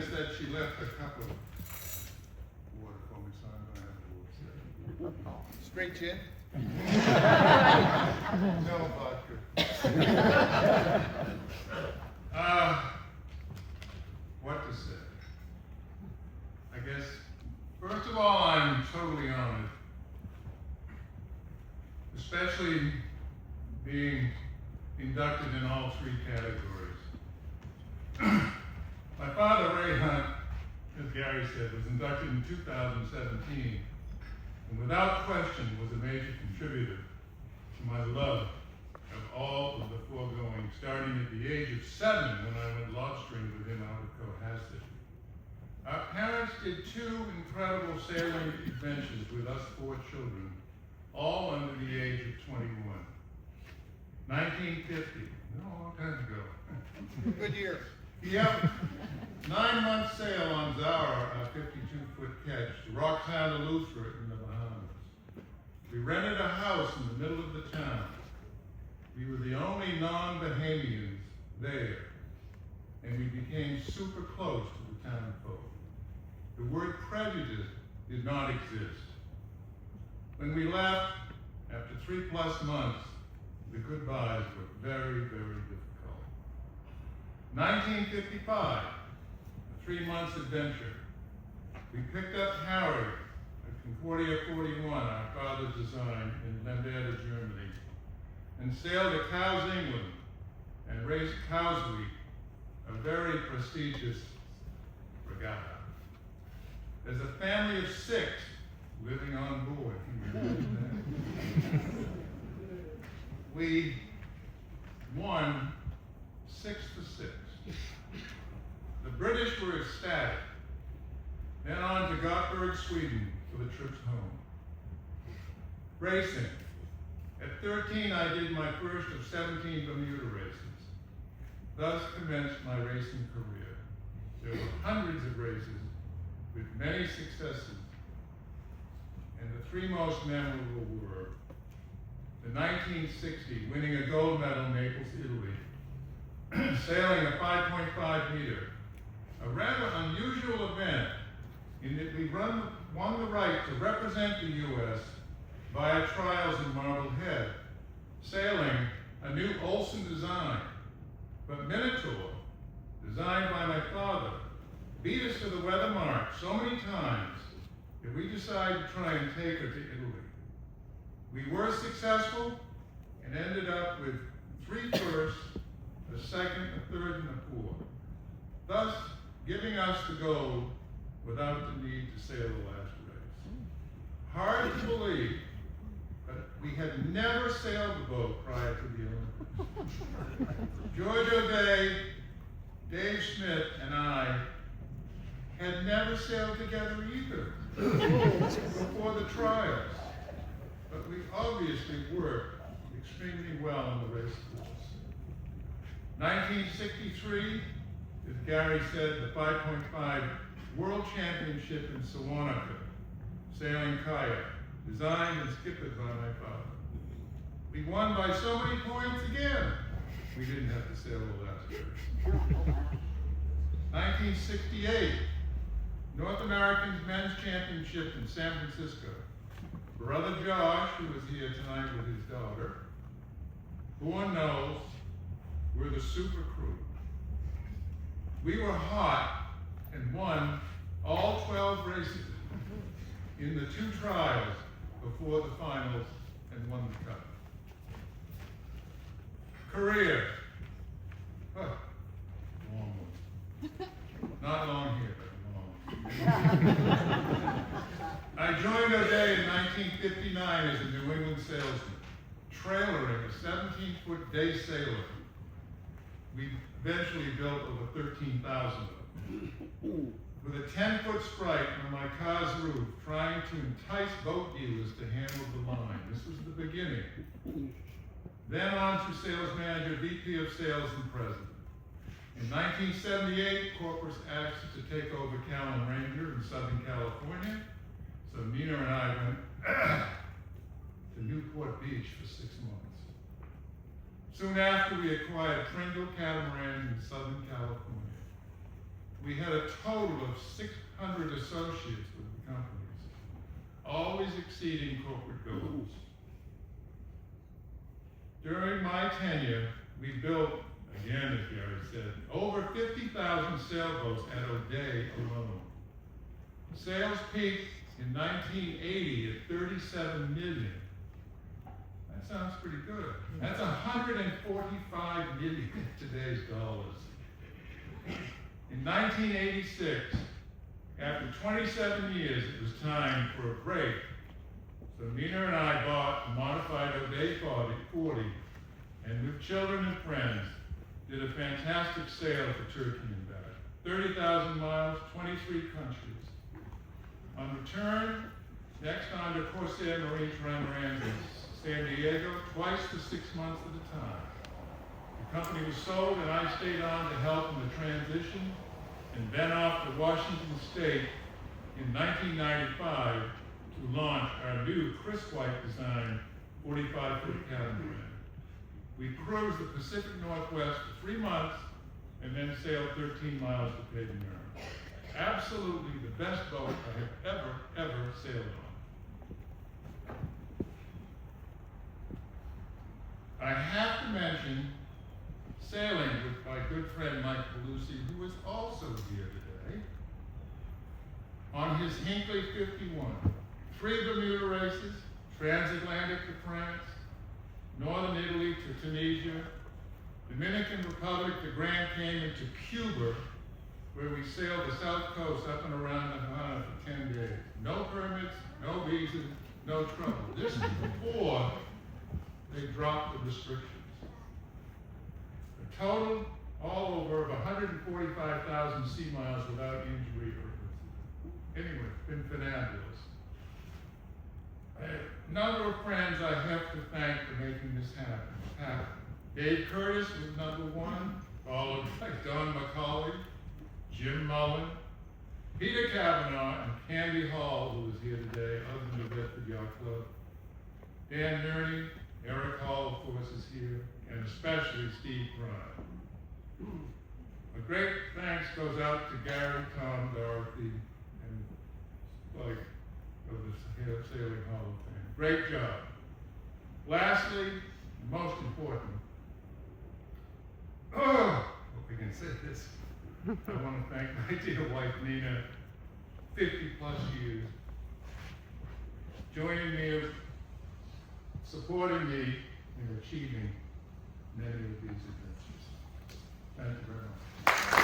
is that she left a cup of water for me, so I'm going to have to say. Straight chin? No vodka. What to say? I guess, first of all, I'm totally honored, especially being inducted in all three categories. My father, Ray Hunt, as Gary said, was inducted in 2017, and without question was a major contributor to my love of all of the foregoing, starting at the age of 7 when I went lobstering with him out of Cohasset. Our parents did 2 incredible sailing adventures with us 4 children, all under the age of 21. 1950, a long time ago. Good year. Yep. 9-month sail on Zara, a 52-foot catch, to Rocktown, Eleuthera in the Bahamas. We rented a house in the middle of the town. We were the only non-Bahamians there, and we became super close to the town folk. The word prejudice did not exist. When we left, after 3+ months, the goodbyes were very, very difficult. 1955, a 3 months adventure. We picked up Harry, a Concordia 41, our father's design, in Lemberda, Germany, and sailed to Cowes, England, and raced Cowes Week, a very prestigious regatta. There's a family of 6 living on board. We won 6-6. The British were ecstatic. Then on to Gothenburg, Sweden for the trips home. Racing. At 13, I did my first of 17 Bermuda races. Thus commenced my racing career. There were hundreds of races with many successes, and the 3 most memorable were the 1960 winning a gold medal in Naples, Italy, sailing a 5.5 meter, a rather unusual event in that we won the right to represent the U.S. via trials in Marblehead, sailing a new Olsen design, but Minotaur, designed by my father, beat us to the weather mark so many times that we decided to try and take her to Italy. We were successful and ended up with 3 firsts, a second, a third, and a fourth, thus giving us the gold without the need to sail the last race. Hard to believe, but we had never sailed the boat prior to the Olympics. George O'Day, Dave Smith, and I had never sailed together either before the trials, but we obviously worked extremely well in the race course. 1963, as Gary said, the 5.5 World Championship in Sewanaka, sailing kayak, designed and skippered by my father. We won by so many points again, we didn't have to sail the last race. 1968, North American's Men's Championship in San Francisco. Brother Josh, who is here tonight with his daughter, Bourne Knowles, were the super crew. We were hot and won all 12 races in the 2 trials before the finals and won the cup. Career. Huh. Long one. Not long here, but long. I joined O'Day in 1959 as a New England salesman, trailering a 17-foot day sailor. We eventually built over 13,000 of them. With a 10-foot strike on my car's roof, trying to entice boat dealers to handle the line. This was the beginning. Then on to sales manager, VP of sales, and president. In 1978, Corpus asked us to take over Callan Ranger in Southern California, so Nina and I went to Newport Beach for 6 months. Soon after, we acquired Pringle Catamaran in Southern California. We had a total of 600 associates with the companies, always exceeding corporate goals. During my tenure, we built, again, as Gary said, over 50,000 sailboats at O'Day alone. Sales peaked in 1980 at 37 million. That sounds pretty good. That's 145 million in today's dollars. In 1986, after 27 years, it was time for a break. So Nina and I bought a modified O'Day 40, and with children and friends, did a fantastic sail for Turkey and back. 30,000 miles, 23 countries. On return, next on to Corsair Marine Trimarans in San Diego, twice for 6 months at a time. The company was sold and I stayed on to help in the transition, and then off to Washington State in 1995 to launch our new Chris White design 45-foot catamaran. We cruised the Pacific Northwest for 3 months and then sailed 13 miles to Peyton, Maryland. Absolutely the best boat I have ever sailed on. I have to mention sailing with my good friend Mike Pelusi, who is also here today, on his Hinckley 51. 3 Bermuda races, transatlantic to France, northern Italy to Tunisia, Dominican Republic to Grand Cayman to Cuba, where we sailed the south coast up and around the Havana for 10 days. No permits, no visas, no trouble. This is before they dropped the restrictions. A total, all over, of 145,000 sea miles without injury or incident. Anyway, it's been fabulous. A number of friends I have to thank for making this happen. Dave Curtis was #1, followed by Don McCauley, Jim Mullen, Peter Kavanaugh, and Candy Hall, who is here today, other than the Bedford Yacht Club. Dan Nerney, Eric Hall, of course, is here, and especially Steve Prime. A great thanks goes out to Gary, Tom, Dorothy, and Spike of the Sailing Hall of Fame. Great job. Lastly, and most important, hope we can say this. I want to thank my dear wife, Nina, 50+ years, joining me, supporting me in achieving many of these adventures. Thank you very much.